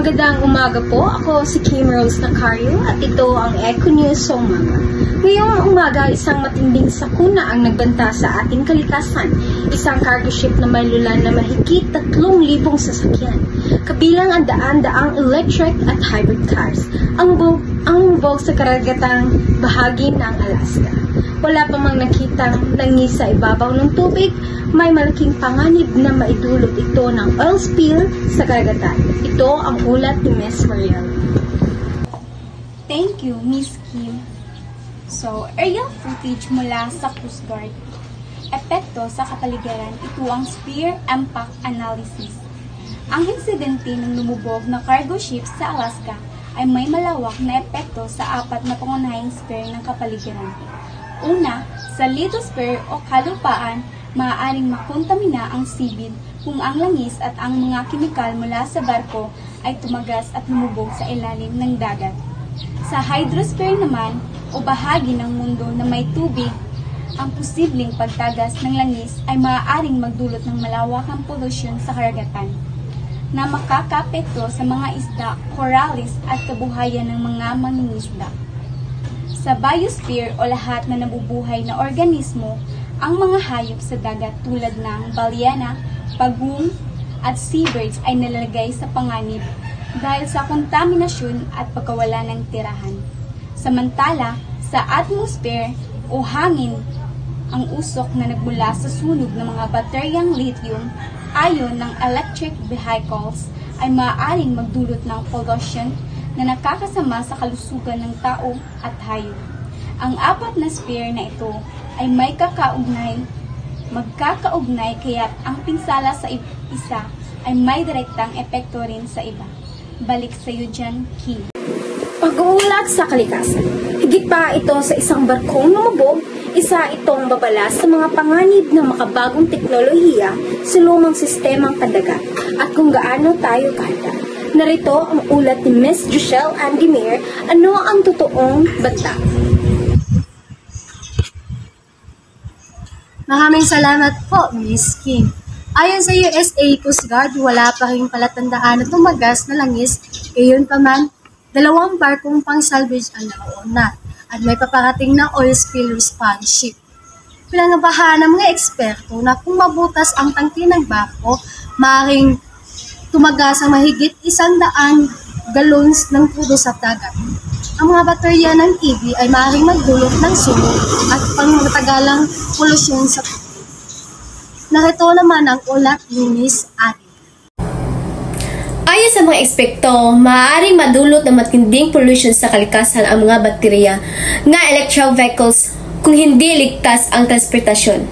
Magandang umaga po. Ako si Kim Rose Nacario at ito ang Eco News sa umaga. Ngayong umaga, isang matinding sakuna ang nagbanta sa ating kalikasan. Isang cargo ship na may lulan na mahigit 3,000 sasakyan. Kabilang ang daan-daang electric at hybrid cars. Ang bog sa karagatang bahagi ng Alaska. Wala pa mang nakitang langis sa ibabaw ng tubig, may malaking panganib na maidulot ito ng oil spill sa karagatan. Ito ang ulat ni Ms. Mariel. Thank you, Ms. Kim. So, aerial footage mula sa Coast Guard. Epekto sa kapaligiran, ito ang Spear Impact Analysis. Ang insidente ng lumubog na cargo ship sa Alaska ay may malawak na epekto sa 4 na pangunahing sphere ng kapaligiran. Una, sa lithosphere o kalupaan, maaaring makontamina ang seabed kung ang langis at ang mga kemikal mula sa barko ay tumagas at lumubog sa ilalim ng dagat. Sa hydrosphere naman, o bahagi ng mundo na may tubig, ang posibleng pagtagas ng langis ay maaaring magdulot ng malawakang polusyon sa karagatan na makakaapekto sa mga isda, corals at kabuhayan ng mga mangingisda. Sa biosphere o lahat na nabubuhay na organismo, ang mga hayop sa dagat tulad ng balyena, pagong at seabirds ay nalalagay sa panganib dahil sa kontaminasyon at pagkawala ng tirahan. Samantala, sa atmosphere o hangin, ang usok na nagmula sa sunog ng mga bateryang lithium ayon ng electric vehicles ay maaaring magdulot ng pollution na nakakasama sa kalusugan ng tao at hayop. Ang 4 na sphere na ito ay may magkakaugnay kaya't ang pinsala sa isa ay may direktang epekto rin sa iba. Balik sa iyo dyan, Kim. Pag-uulat sa kalikasan. Higit pa ito sa isang barkong lumubog, isa itong babala sa mga panganib ng makabagong teknolohiya sa lumang sistemang pandagat at kung gaano tayo kahanda. Narito ang ulat ni Ms. Joshelle Andimir, ano ang totoong banta. Maraming salamat po, Ms. Kim. Ayon sa USA Coast Guard, wala pa ring palatandaan na tumagas na langis, gayon pa man, 2 barkong pang-salvage ang nauna at may paparating na oil spill response ship. Pinangabahan ng mga eksperto na kung mabutas ang tangke ng barko, maaaring tumagas ang mahigit 100 galons ng crudo sa dagat. Ang mga baterya ng EV ay maaaring magdulot ng sunog at pangmatagalang polusyon sa tubig. Narito naman ang ulat ni Ms. Ari. Ayon sa mga eksperto, maaaring madulot ng matinding pollution sa kalikasan ang mga baterya ng electric vehicles kung hindi ligtas ang transportasyon.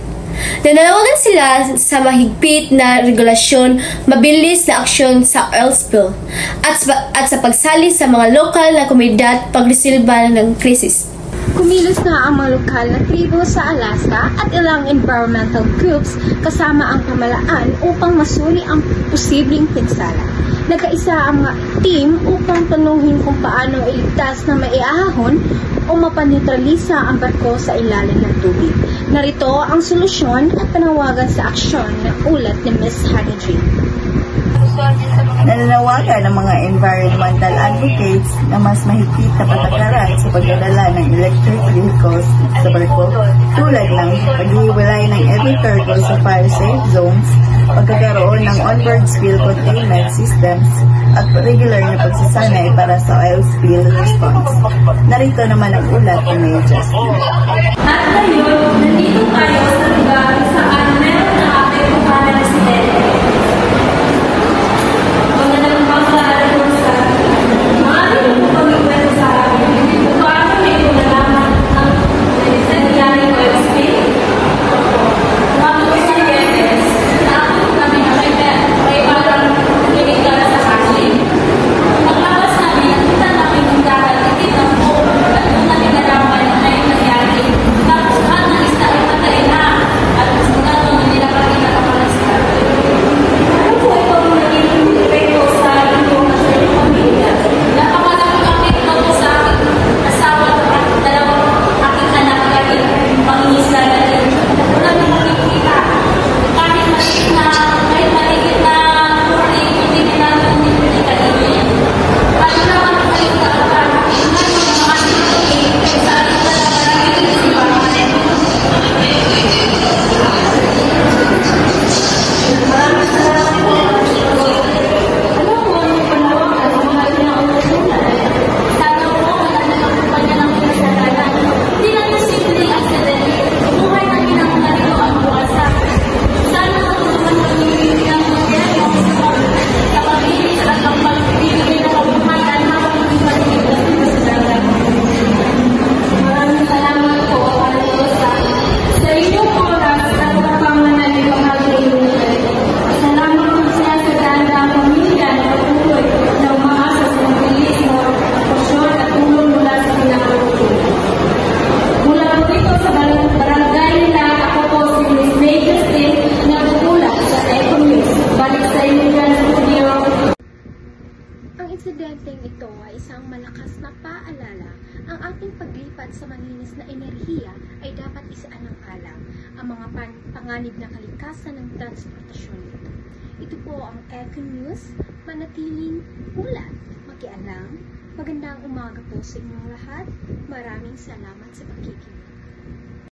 Nananawagan sila sa mahigpit na regulasyon, mabilis na aksyon sa oil spill, at sa pagsali sa mga lokal na komunidad pagresolba ng krisis. Kumilos na ang mga lokal na tribo sa Alaska at ilang environmental groups kasama ang pamalaan upang masuri ang posibleng pinsala. Nagkaisa ang mga team upang tanuhin kung paano iligtas na maiahon o mapaneutralisa ang barko sa ilalim ng tubig. Narito ang solusyon at panawagan sa aksyon ng ulat ni Ms. Honey G. Nananawagan ng mga environmental advocates na mas mahigpit na patakaran sa pagdadala ng electric vehicles sa barko tulad ng paghihiwalay ng heavy cargo sa fire-safe zones, pagkakaroon ng onboard spill containment systems, at regular na pagsasanay para sa oil spill response. Narito naman ang ulat ni Mayor Justin. At ngayon, nandito tayo sa lugar saan meron na apektuhan ng residente. Magandang pagkakaroon sa maaaring pag-ikwento sa akin kung paano may nalaman ang nangyaring oil spill. Mga residentes na ako kami nakita ay parang kinikita sa hashing. Paglabas namin, nakita namin kung dahil nakita mo at kung natin nalaman na yung nangyari. Tapos ang isda ay patay na at gusto na insidenteng ito ay isang malakas na paalala. Ang ating paglipat sa malinis na enerhiya ay dapat isaan ng alam ang mga panganib na kalikasan ng transportasyon nito. Ito po ang Eco News, manatiling ulat, makialam. Magandang umaga po sa inyong lahat. Maraming salamat sa pakikinig.